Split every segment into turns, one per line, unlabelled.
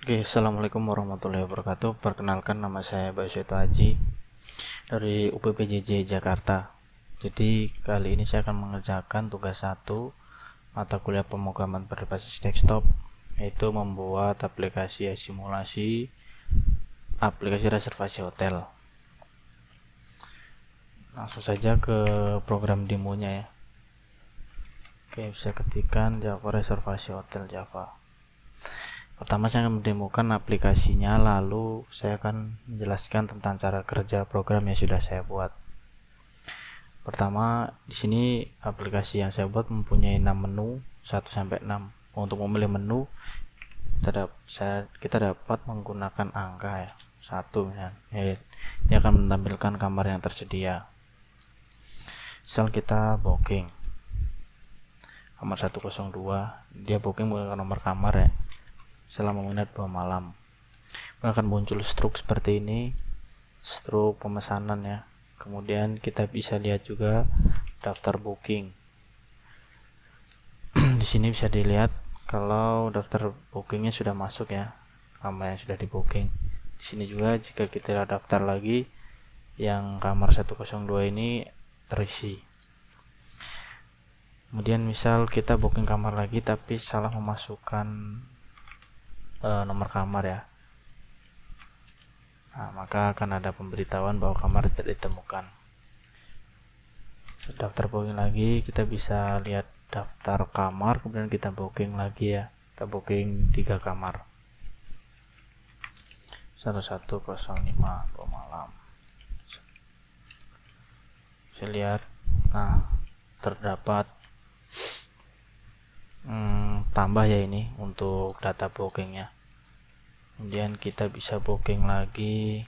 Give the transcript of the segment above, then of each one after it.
Oke, assalamualaikum warahmatullahi wabarakatuh. Perkenalkan, nama saya Bayu Seto Haji dari UPPJJ Jakarta. Jadi kali ini saya akan mengerjakan tugas 1 mata kuliah pemrograman berbasis desktop, yaitu membuat aplikasi simulasi aplikasi reservasi hotel. Langsung saja ke program demonya ya. Oke, bisa ketikkan Java reservasi hotel Java. Pertama saya akan mendemokan aplikasinya, lalu saya akan menjelaskan tentang cara kerja program yang sudah saya buat. Pertama, di sini aplikasi yang saya buat mempunyai 6 menu 1 sampai 6. Untuk memilih menu kita dapat menggunakan angka ya. 1 ya. Ini akan menampilkan kamar yang tersedia. Misal kita booking kamar 102, dia booking menggunakan nomor kamar ya, selama menginap 2 malam. Akan muncul struk seperti ini, struk pemesanan ya. Kemudian kita bisa lihat juga daftar booking. Di sini bisa dilihat kalau daftar bookingnya sudah masuk ya, kamar yang sudah di booking. Di sini juga jika kita daftar lagi, yang kamar 102 ini terisi. Kemudian misal kita booking kamar lagi tapi salah memasukkan nomor kamar ya, maka akan ada pemberitahuan bahwa kamar tidak ditemukan. Daftar booking lagi, kita bisa lihat daftar kamar, kemudian kita booking lagi ya, kita booking 3 kamar 1105 2 malam. Saya lihat, terdapat tambah ya ini untuk data bookingnya. Kemudian kita bisa booking lagi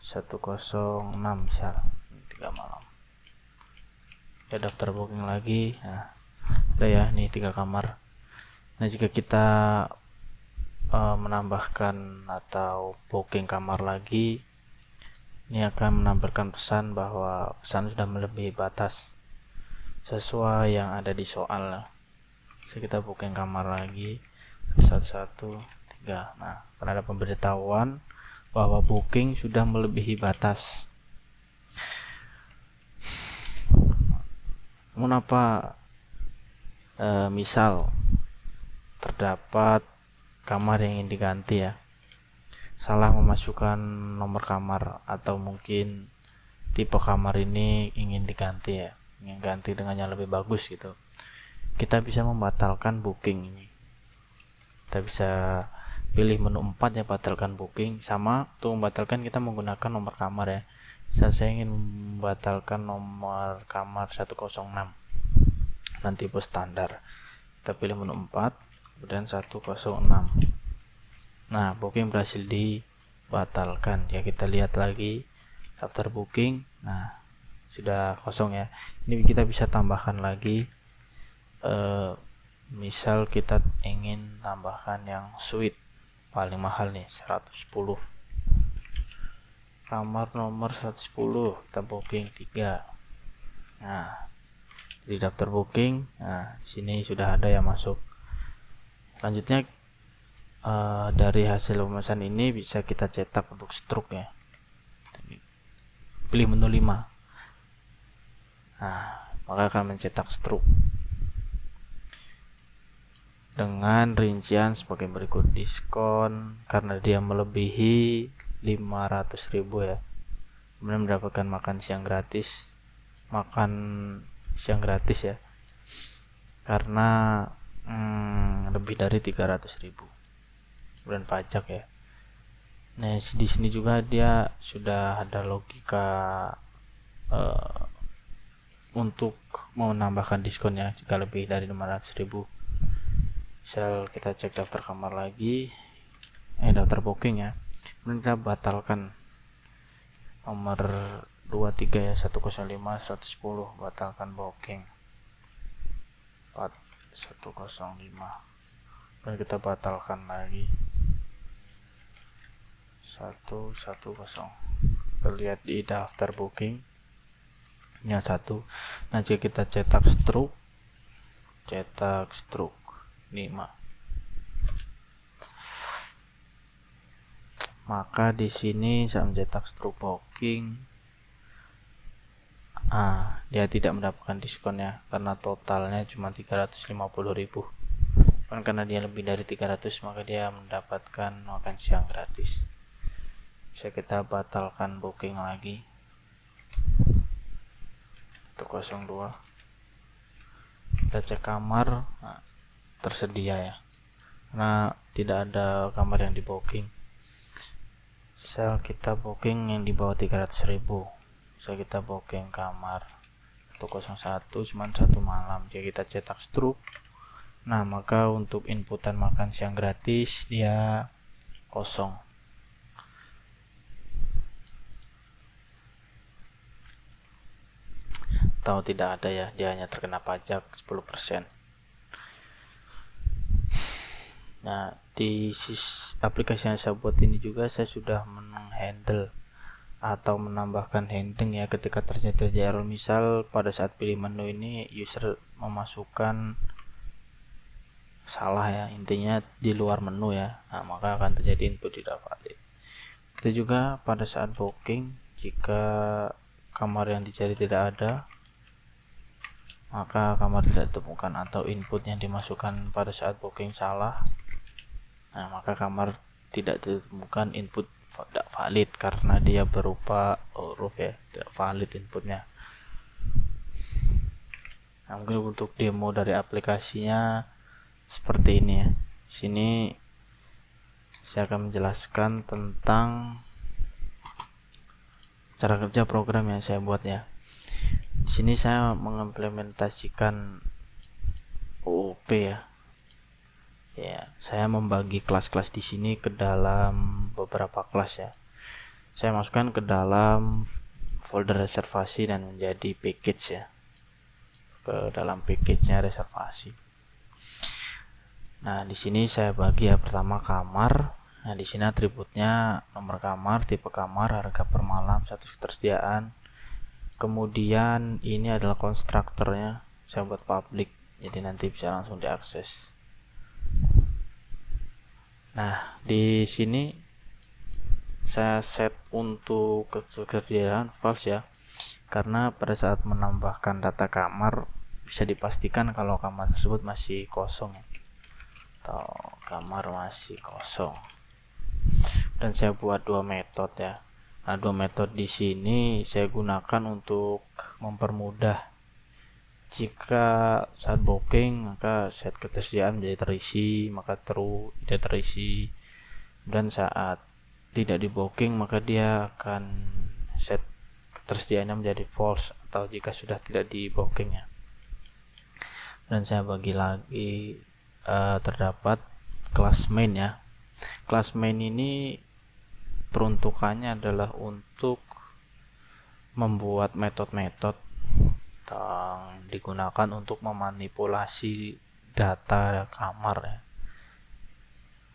106 misal 3 malam. Ya, daftar booking lagi. Udah ya, nih 3 kamar. Nah, jika kita menambahkan atau booking kamar lagi, ini akan menampilkan pesan bahwa pesan sudah melebihi batas sesuai yang ada di soal. Jadi kita booking kamar lagi 113. Nah, akan ada pemberitahuan bahwa booking sudah melebihi batas. Mengapa misal terdapat kamar yang ingin diganti ya, salah memasukkan nomor kamar, atau mungkin tipe kamar ini ingin diganti ya, ingin ganti dengan yang lebih bagus gitu, kita bisa membatalkan booking ini. Kita bisa pilih menu 4 ya, batalkan booking. Sama untuk membatalkan kita menggunakan nomor kamar ya. Saya ingin membatalkan nomor kamar 106 dan tipe standar. Kita pilih menu 4, kemudian 106. Nah, booking berhasil dibatalkan. Ya, kita lihat lagi daftar booking. Nah, sudah kosong ya. Ini kita bisa tambahkan lagi. Misal kita ingin tambahkan yang suite paling mahal nih 110, kamar nomor 110, kita booking 3. Nah, di daftar booking, sini sudah ada yang masuk. Selanjutnya dari hasil pemesan ini bisa kita cetak untuk struk ya. Pilih menu 5. Maka akan mencetak struk dengan rincian sebagai berikut. Diskon karena dia melebihi 500.000 ya, kemudian mendapatkan makan siang gratis ya, karena lebih dari 300.000, kemudian pajak ya. Nah, di sini juga dia sudah ada logika untuk menambahkan diskonnya jika lebih dari 500.000. Misal kita cek daftar kamar lagi, daftar booking ya, kemudian kita batalkan nomor 23 ya, 105 110, batalkan booking 4105, dan kita batalkan lagi 110. Kita lihat di daftar booking nya 1. Nah, jika kita cetak struk 5, maka di sini saya mencetak stroke booking, dia tidak mendapatkan diskon ya, karena totalnya cuma 350.000. Karena dia lebih dari 300 maka dia mendapatkan makan siang gratis. Bisa kita batalkan booking lagi. 102. Kita cek kamar, tersedia ya, karena tidak ada kamar yang di booking. Sel kita booking yang di bawah 300.000. So kita booking kamar 101 cuman 1 malam, jadi kita cetak stroke. Nah, maka untuk inputan makan siang gratis dia kosong. Atau tidak ada ya, dia hanya terkena pajak 10%. Nah, di aplikasi yang saya buat ini juga saya sudah menghandle atau menambahkan handling ya ketika terjadi error. Misal pada saat pilih menu ini user memasukkan salah ya, intinya di luar menu ya, maka akan terjadi input tidak valid. Kita juga pada saat booking, jika kamar yang dicari tidak ada, maka kamar tidak ditemukan atau input yang dimasukkan pada saat booking salah, maka kamar tidak ditemukan, input tidak valid karena dia berupa huruf ya, tidak valid inputnya. Mungkin untuk demo dari aplikasinya seperti ini ya. Sini saya akan menjelaskan tentang cara kerja program yang saya buat ya. Di sini saya mengimplementasikan OOP ya. Ya, saya membagi kelas-kelas di sini ke dalam beberapa kelas ya. Saya masukkan ke dalam folder reservasi dan menjadi package ya. Ke dalam package-nya reservasi. Nah, di sini saya bagi ya, pertama kamar. Nah, di sini atributnya nomor kamar, tipe kamar, harga per malam, status ketersediaan. Kemudian ini adalah konstruktornya, saya buat public, jadi nanti bisa langsung diakses. Nah, di sini saya set untuk ketersediaan false ya, karena pada saat menambahkan data kamar bisa dipastikan kalau kamar tersebut masih kosong ya, atau kamar masih kosong. Dan saya buat 2 metode ya. Nah, 2 metode di sini saya gunakan untuk mempermudah. Jika saat booking maka set ketersediaan menjadi terisi, maka true, tidak terisi. Dan saat tidak di booking maka dia akan set ketersediaannya menjadi false, atau jika sudah tidak di booking ya. Dan saya bagi lagi terdapat kelas main ya. Kelas main ini peruntukannya adalah untuk membuat metode-metode yang digunakan untuk memanipulasi data kamar ya.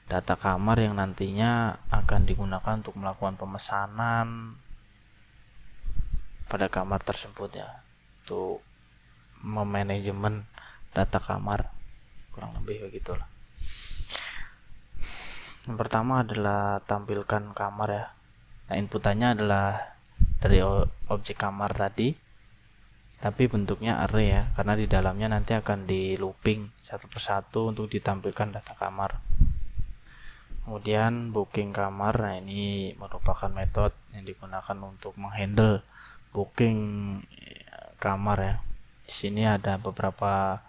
Data kamar yang nantinya akan digunakan untuk melakukan pemesanan pada kamar tersebut ya, untuk memanajemen data kamar, kurang lebih begitulah. Yang pertama adalah tampilkan kamar ya. Nah, inputannya adalah dari objek kamar tadi, tapi bentuknya array ya, karena di dalamnya nanti akan di looping satu persatu untuk ditampilkan data kamar. Kemudian booking kamar, nah ini merupakan metode yang digunakan untuk menghandle booking kamar ya. Di sini ada beberapa,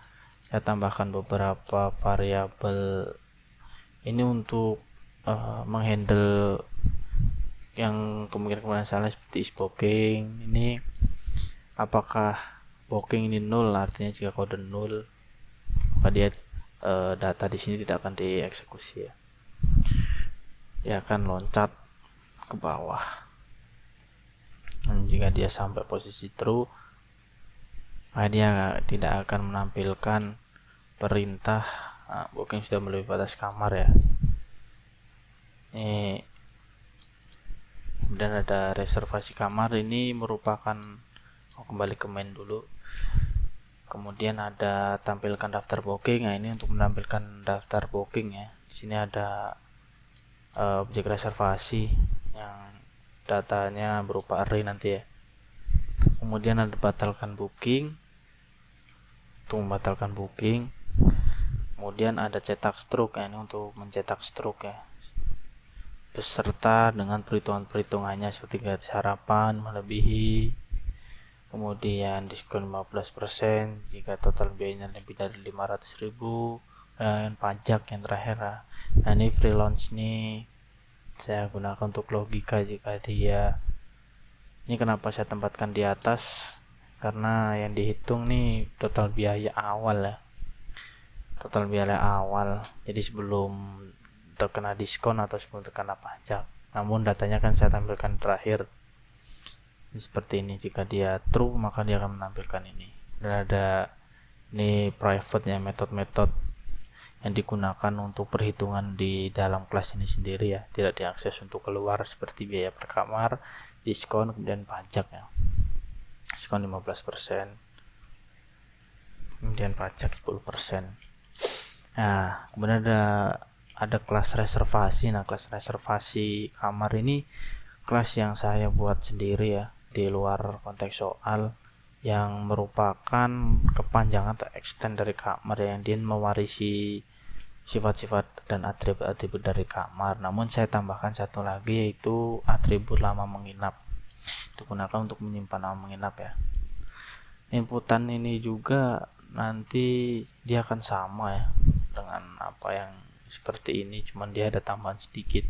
saya tambahkan beberapa variabel ini untuk menghandle yang kemungkinan salah, seperti is booking. Ini apakah booking ini null, artinya jika kode null maka dia data di sini tidak akan dieksekusi ya. Dia akan loncat ke bawah. Dan jika dia sampai posisi true maka dia tidak akan menampilkan perintah booking sudah melebihi batas kamar ya. Ini kemudian ada reservasi kamar, ini merupakan kembali ke main dulu. Kemudian ada tampilkan daftar booking. Nah, ini untuk menampilkan daftar booking ya. Di sini ada objek reservasi yang datanya berupa array nanti ya. Kemudian ada batalkan booking, untuk membatalkan booking. Kemudian ada cetak stroke, ini untuk mencetak stroke ya, beserta dengan perhitungannya seperti gaji harapan melebihi, kemudian diskon 15% jika total biayanya lebih dari 500.000, dan pajak yang terakhir. Nah ini free launch nih saya gunakan untuk logika jika dia ini. Kenapa saya tempatkan di atas, karena yang dihitung nih total biaya awal ya, total biaya awal, jadi sebelum terkena diskon atau sebelum terkena pajak. Namun datanya kan saya tampilkan terakhir ini seperti ini. Jika dia true maka dia akan menampilkan ini. Dan ada ini private ya, metode-metode yang digunakan untuk perhitungan di dalam kelas ini sendiri ya, tidak diakses untuk keluar, seperti biaya per kamar, diskon, kemudian pajak ya, diskon 15%, kemudian pajak 10%. Nah kemudian ada kelas reservasi. Nah kelas reservasi kamar ini kelas yang saya buat sendiri ya, di luar konteks soal, yang merupakan kepanjangan atau extend dari kamar yang dia mewarisi sifat-sifat dan atribut-atribut dari kamar. Namun saya tambahkan satu lagi, yaitu atribut lama menginap, digunakan untuk menyimpan lama menginap ya. Inputan ini juga nanti dia akan sama ya dengan apa yang seperti ini, cuman dia ada tambahan sedikit.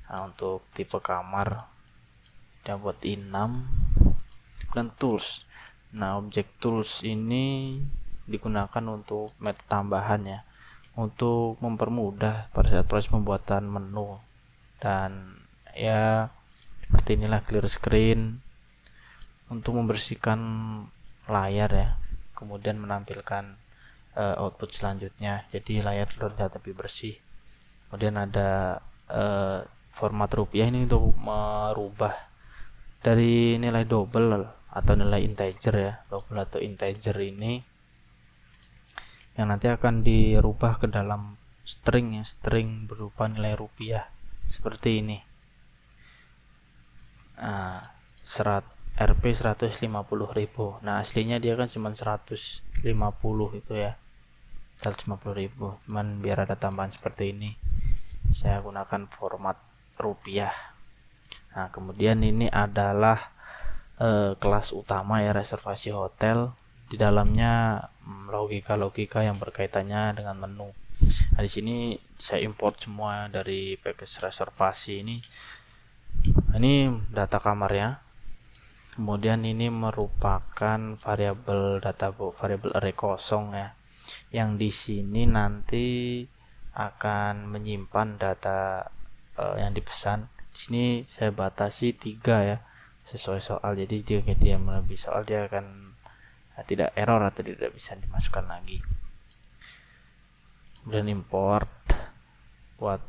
Nah untuk tipe kamar dia buat i6 dan tools. Nah objek tools ini digunakan untuk metode tambahan ya, untuk mempermudah pada saat proses pembuatan menu. Dan ya seperti inilah clear screen untuk membersihkan layar ya, kemudian menampilkan output selanjutnya, jadi layar terlihat lebih bersih. Kemudian ada format rupiah, ini untuk merubah dari nilai double atau nilai integer ya, double atau integer ini yang nanti akan dirubah ke dalam string ya, string berupa nilai rupiah seperti ini. Nah, Rp 150.000. Nah aslinya dia kan cuma 150 itu ya, 150.000. Cuman biar ada tambahan seperti ini, saya gunakan format rupiah. Nah kemudian ini adalah kelas utama ya, reservasi hotel. Di dalamnya logika-logika yang berkaitannya dengan menu. Nah di sini saya import semua dari package reservasi ini. Ini data kamarnya. Kemudian ini merupakan variabel data variabel array kosong ya, yang di sini nanti akan menyimpan data yang dipesan. Di sini saya batasi 3 ya, sesuai soal. Jadi jika dia melebihi soal dia akan tidak error atau tidak bisa dimasukkan lagi. Kemudian import buat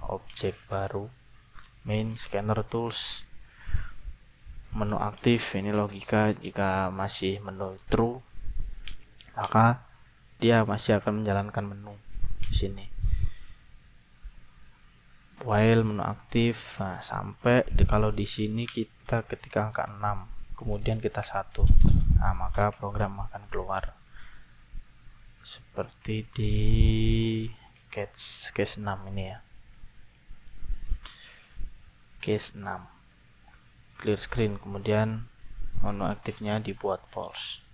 objek baru, main scanner tools, menu aktif. Ini logika, jika masih menu true maka dia masih akan menjalankan menu di sini. While menu aktif, nah, sampai kalau di sini kita ketik angka 6 kemudian kita 1, nah maka program akan keluar seperti di case 6 ini ya, case 6 clear screen. Kemudian menu aktifnya dibuat false.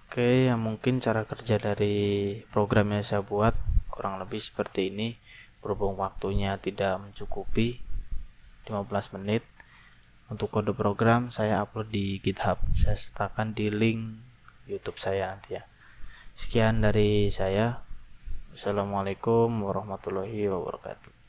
Oke, ya mungkin cara kerja dari program yang saya buat kurang lebih seperti ini. Berhubung waktunya tidak mencukupi 15 menit, untuk kode program saya upload di GitHub. Saya sertakan di link YouTube saya nanti ya. Sekian dari saya. Assalamualaikum warahmatullahi wabarakatuh.